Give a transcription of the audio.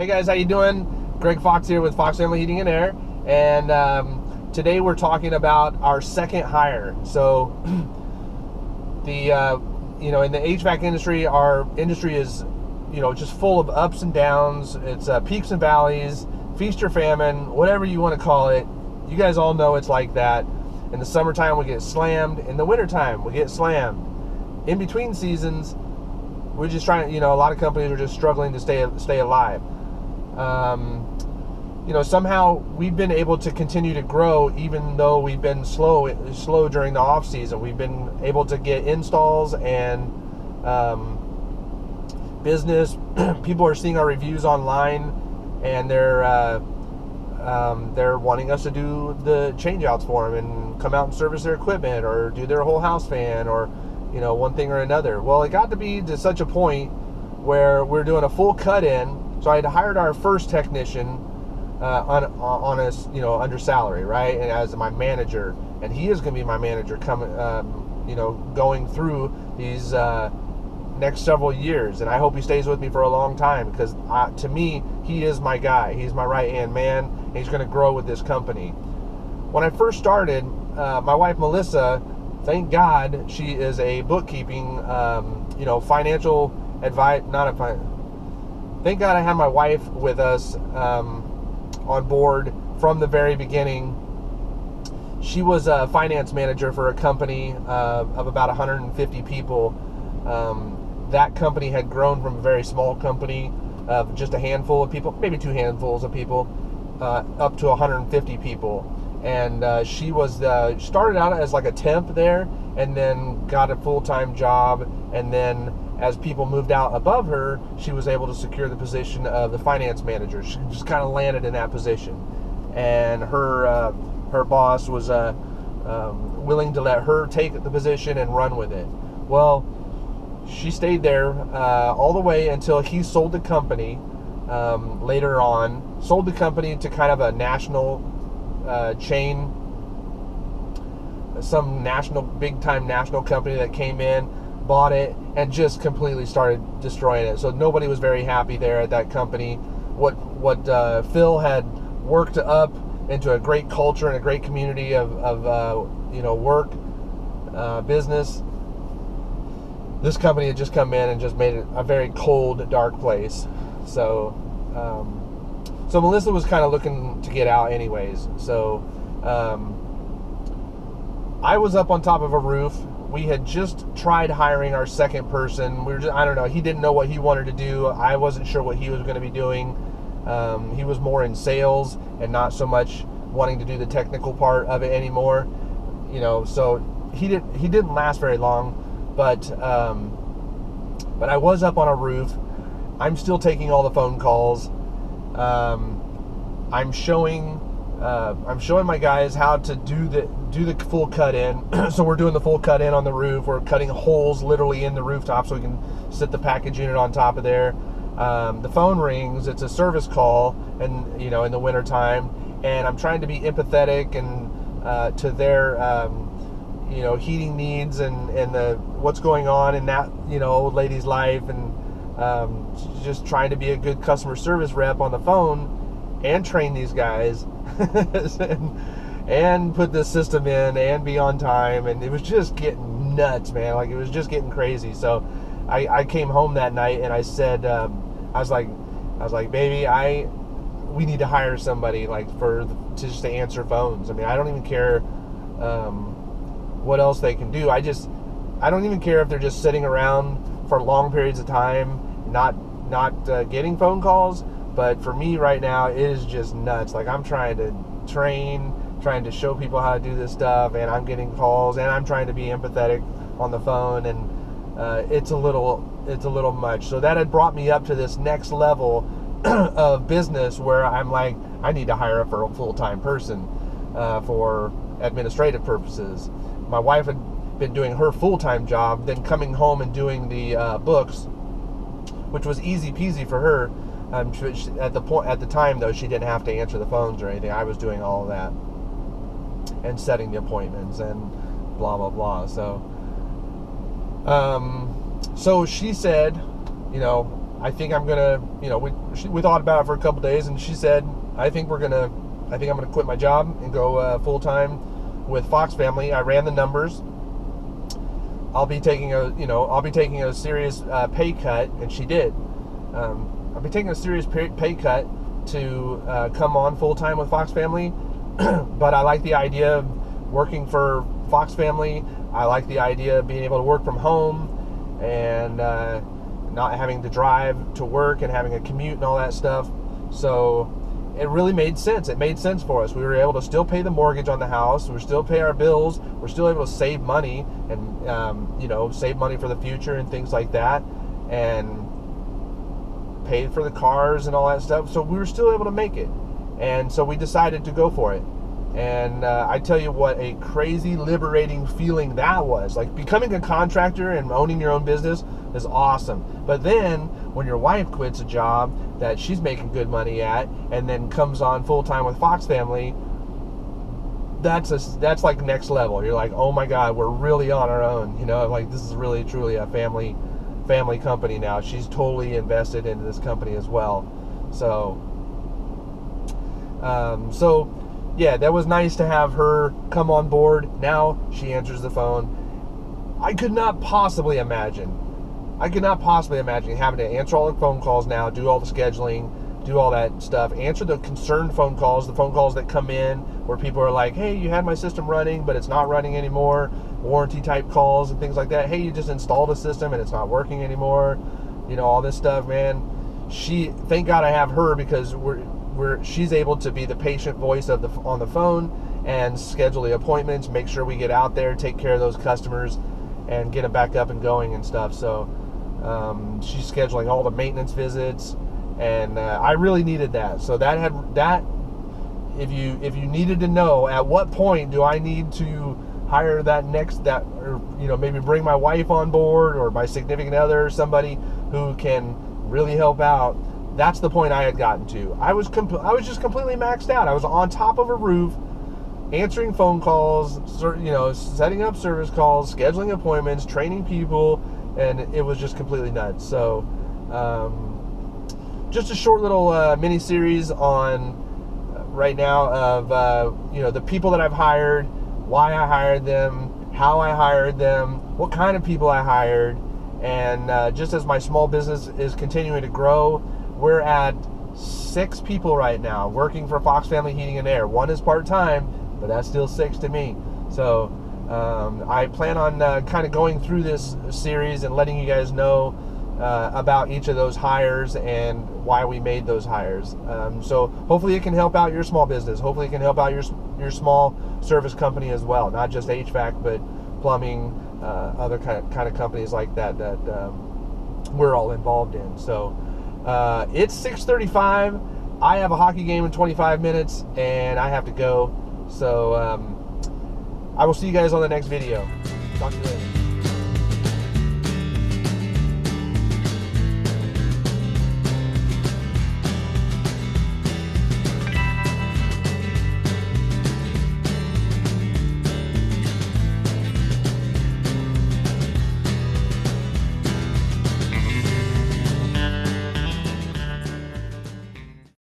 Hey guys, how you doing? Greg Fox here with Fox Family Heating and Air, and today we're talking about our second hire. So, in the HVAC industry, our industry is, just full of ups and downs. It's peaks and valleys, feast or famine, whatever you want to call it. You guys all know it's like that. In the summertime, we get slammed. In the wintertime, we get slammed. In between seasons, we're just trying. A lot of companies are just struggling to stay alive. Somehow we've been able to continue to grow even though we've been slow during the off season. We've been able to get installs and business. People are seeing our reviews online, and they're wanting us to do the change outs for them and come out and service their equipment or do their whole house fan or one thing or another. Well, it got to be to such a point where we're doing a full cut-in. So I had hired our first technician on a under salary, right, and as my manager, and he is going to be my manager coming, going through these next several years, and I hope he stays with me for a long time because to me he is my guy. He's my right hand man, and he's going to grow with this company. When I first started, my wife Melissa, thank God, she is a bookkeeping, financial advice, Thank God I had my wife with us on board from the very beginning. She was a finance manager for a company of about 150 people. That company had grown from a very small company of just a handful of people, maybe two handfuls of people, up to 150 people. And she started out as like a temp there, and then got a full-time job, and then as people moved out above her, she was able to secure the position of the finance manager. She just kind of landed in that position, and her boss was willing to let her take the position and run with it. Well, she stayed there all the way until he sold the company. Later on, sold the company to kind of a national chain, some big-time national company that came in, bought it, and just completely started destroying it. So nobody was very happy there at that company. What Phil had worked up into a great culture and a great community of work, business, this company had just come in and just made it a very cold, dark place. So Melissa was kind of looking to get out anyways. So I was up on top of a roof. We had just tried hiring our second person. I don't know. He didn't know what he wanted to do. I wasn't sure what he was going to be doing. He was more in sales and not so much wanting to do the technical part of it anymore. So he didn't last very long. But I was up on a roof. I'm still taking all the phone calls. I'm showing my guys how to do the full cut in. So we're doing the full cut in on the roof. We're cutting holes literally in the rooftop so we can sit the package unit on top of there. The phone rings. It's a service call, and in the winter time, and I'm trying to be empathetic and to their heating needs and what's going on in that old lady's life, and just trying to be a good customer service rep on the phone and train these guys and put this system in and be on time. And it was just getting nuts, man. Like, it was just getting crazy. So I came home that night and I said, I was like, baby, we need to hire somebody just to answer phones. I mean, I don't even care what else they can do. I don't even care if they're just sitting around for long periods of time, not getting phone calls. But for me right now, it is just nuts. Like, I'm trying to train, trying to show people how to do this stuff, and I'm getting calls, and I'm trying to be empathetic on the phone, and it's a little much. So that had brought me up to this next level of business where I'm like, I need to hire a full-time person for administrative purposes. My wife had been doing her full-time job, then coming home and doing the books, which was easy peasy for her. At the time though, she didn't have to answer the phones or anything. I was doing all of that and setting the appointments and blah blah blah. So she said, I think I'm gonna, we thought about it for a couple days, and she said, I think I'm gonna quit my job and go full time with Fox Family. I ran the numbers. I'll be taking a serious pay cut, and she did. I'll be taking a serious pay cut to come on full time with Fox Family, but I like the idea of working for Fox Family. I like the idea of being able to work from home and not having to drive to work and having a commute and all that stuff. So it really made sense. It made sense for us. We were able to still pay the mortgage on the house. We still pay our bills. We're still able to save money and save money for the future and things like that, and paid for the cars and all that stuff. So we were still able to make it, and so we decided to go for it. And I tell you what, a crazy liberating feeling that was. Like, becoming a contractor and owning your own business is awesome. But then when your wife quits a job that she's making good money at and then comes on full time with Fox Family, that's like next level. You're like, oh my God, we're really on our own. Like, this is really truly a family company now. She's totally invested into this company as well. So yeah, that was nice to have her come on board. Now she answers the phone. I could not possibly imagine having to answer all the phone calls now, do all the scheduling, do all that stuff, answer the concerned phone calls, the phone calls that come in where people are like, hey, you had my system running, but it's not running anymore, warranty type calls and things like that. Hey, you just installed a system and it's not working anymore. All this stuff, man. Thank God I have her, because she's able to be the patient voice on the phone and schedule the appointments, make sure we get out there, take care of those customers, and get them back up and going and stuff. So she's scheduling all the maintenance visits, and I really needed that. So if you needed to know at what point do I need to hire or maybe bring my wife on board or my significant other, or somebody who can really help out, that's the point I had gotten to. I was just completely maxed out. I was on top of a roof, answering phone calls, setting up service calls, scheduling appointments, training people, and it was just completely nuts. So, just a short little mini series on right now of the people that I've hired, why I hired them, how I hired them, what kind of people I hired, and just as my small business is continuing to grow. We're at 6 people right now working for Fox Family Heating and Air. 1 is part-time, but that's still 6 to me. So I plan on kind of going through this series and letting you guys know about each of those hires and why we made those hires. So hopefully it can help out your small business. Hopefully it can help out your small service company as well. Not just HVAC, but plumbing, other kind of companies like that we're all involved in. So it's 6:35. I have a hockey game in 25 minutes, and I have to go. So I will see you guys on the next video. Talk to you later.